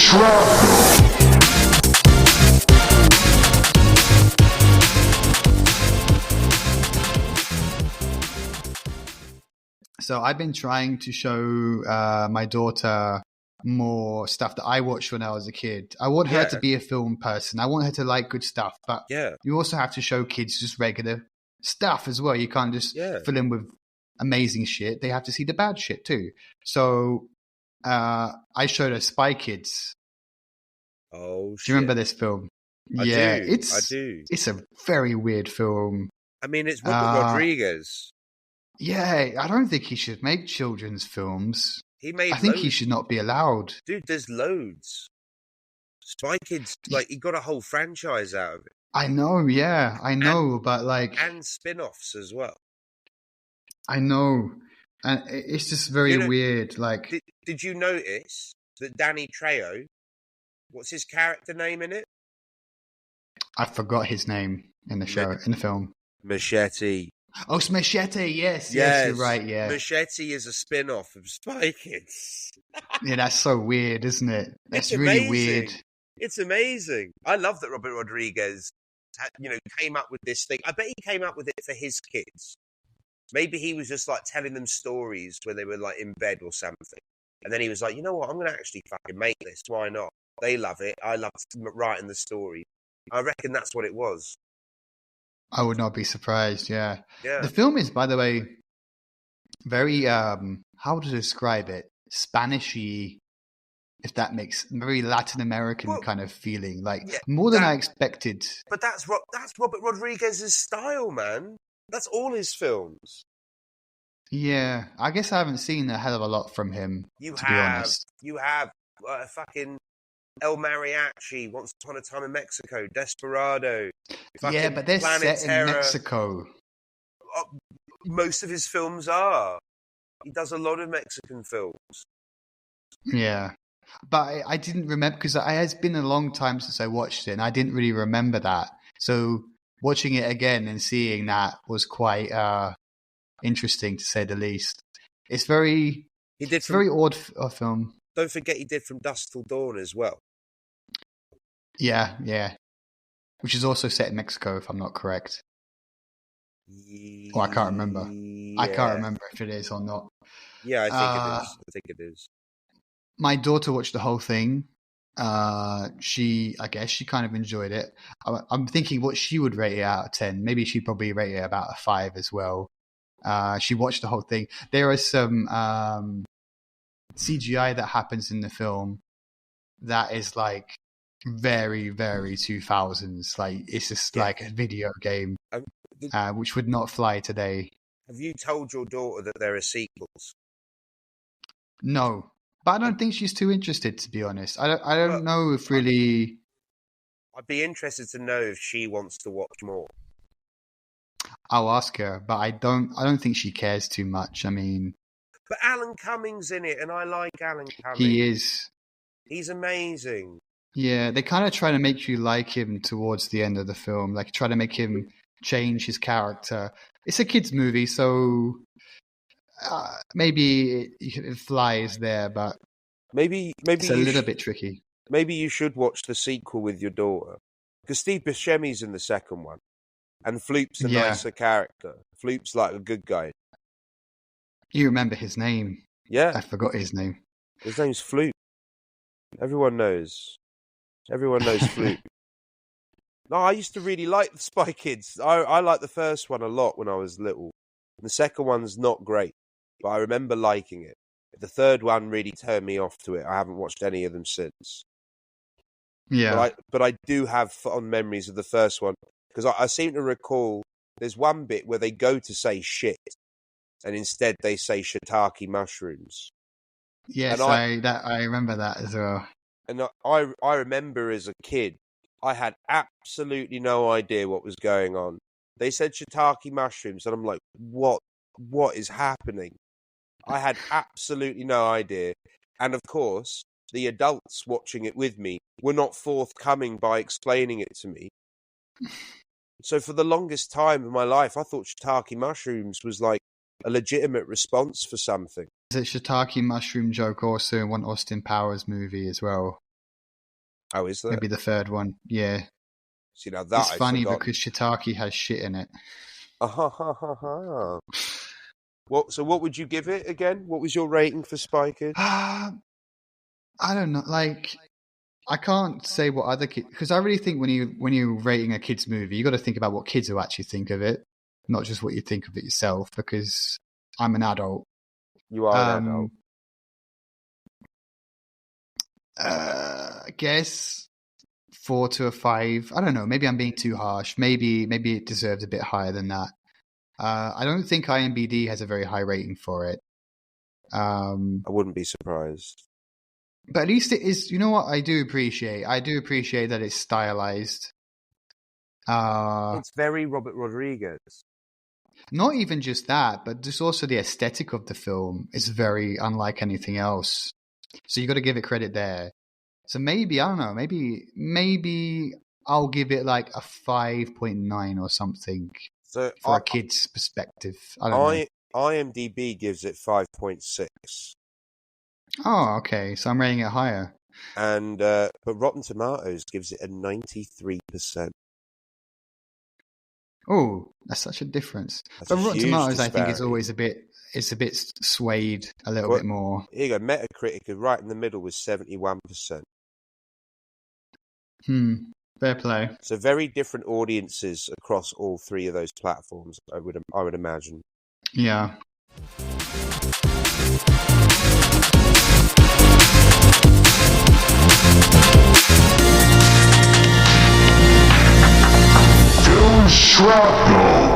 So I've been trying to show my daughter more stuff that I watched when I was a kid. I want her to be a film person. I want her to like good stuff, but you also have to show kids just regular stuff as well. You can't just fill in with amazing shit. They have to see the bad shit too. So I showed her Spy Kids. Oh, shit. Do you remember this film? I do. It's a very weird film. I mean, it's Robert Rodriguez. Yeah, I don't think he should make children's films. I think he should not be allowed. Dude, there's loads. Spy Kids, like, he got a whole franchise out of it. I know, but like... And spin-offs as well. I know. And it's just very weird. Like, Did you notice that Danny Trejo, what's his character name in it? I forgot his name in the show, in the film. Machete. Oh, it's Machete, yes, you're right, yeah. Machete is a spin-off of Spy Kids. Yeah, that's so weird, isn't it? That's really weird. It's amazing. I love that Robert Rodriguez, came up with this thing. I bet he came up with it for his kids. Maybe he was just like telling them stories when they were like in bed or something. And then he was like, you know what, I'm going to actually fucking make this. Why not? They love it. I love writing the story. I reckon that's what it was. I would not be surprised, yeah. The film is, by the way, very, how to describe it? Spanish-y, if that makes very Latin American kind of feeling, like more than I expected. But that's Robert Rodriguez's style, man. That's all his films. Yeah, I guess I haven't seen a hell of a lot from him, to be honest. You have fucking El Mariachi, Once Upon a Time in Mexico, Desperado. Yeah, but they're set in Mexico. Most of his films are. He does a lot of Mexican films. Yeah. But I didn't remember, because it's been a long time since I watched it, and I didn't really remember that. So watching it again and seeing that was quite interesting, to say the least. It's very odd film. Don't forget he did From Dusk Till Dawn as well. Yeah. Which is also set in Mexico, if I'm not correct. Or I can't remember. Yeah. I can't remember if it is or not. Yeah, I think it is. My daughter watched the whole thing. I guess she kind of enjoyed it. I'm thinking what she would rate it out of 10. Maybe she'd probably rate it about a 5 as well. She watched the whole thing. There is some CGI that happens in the film that is like very, very 2000s. Like, it's just like a video game, which would not fly today. Have you told your daughter that there are sequels? No, but I don't think she's too interested, to be honest. I don't know if really. I'd be interested to know if she wants to watch more. I'll ask her, but I don't think she cares too much. I mean, but Alan Cumming's in it, and I like Alan Cumming. He is. He's amazing. Yeah, they kind of try to make you like him towards the end of the film. Like, try to make him change his character. It's a kid's movie, so maybe it flies there, but maybe it's a little bit tricky. Maybe you should watch the sequel with your daughter, because Steve Buscemi's in the second one, and Floop's a nicer character. Floop's like a good guy. You remember his name? Yeah, I forgot his name. His name's Floop. Everyone knows Floop. No, I used to really like the Spy Kids. I liked the first one a lot when I was little. The second one's not great, but I remember liking it. The third one really turned me off to it. I haven't watched any of them since. Yeah. But I do have fond memories of the first one, because I seem to recall there's one bit where they go to say shit, and instead they say shiitake mushrooms. Yes, I remember that as well. And I remember as a kid, I had absolutely no idea what was going on. They said shiitake mushrooms, and I'm like, what is happening? I had absolutely no idea. And of course, the adults watching it with me were not forthcoming by explaining it to me. So for the longest time in my life, I thought shiitake mushrooms was like a legitimate response for something. There's a shiitake mushroom joke also in one Austin Powers movie as well. Oh, is there? Maybe the third one. Yeah. See, now that it's funny because Shiitake has shit in it. So what would you give it again? What was your rating for Spy Kids? I don't know. Like, I can't say what other kids, because I really think when you're rating a kids movie, you got to think about what kids will actually think of it, not just what you think of it yourself. Because I'm an adult. You are an adult. I guess 4 to a 5. I don't know. Maybe I'm being too harsh. Maybe it deserves a bit higher than that. I don't think IMDb has a very high rating for it. I wouldn't be surprised. But at least it is. You know what? I do appreciate that it's stylized. It's very Robert Rodriguez. Not even just that, but just also the aesthetic of the film is very unlike anything else. So you got to give it credit there. So maybe, I don't know, maybe I'll give it like a 5.9 or something for a kid's perspective. I don't know. IMDb gives it 5.6. Oh, okay. So I'm rating it higher. And but Rotten Tomatoes gives it a 93%. Oh, that's such a difference. But Rotten Tomatoes, I think, is always a bit swayed a little bit more. Here you go. Metacritic, right in the middle, was 71%. Fair play. So very different audiences across all three of those platforms, I would imagine. Yeah. Shrapnel.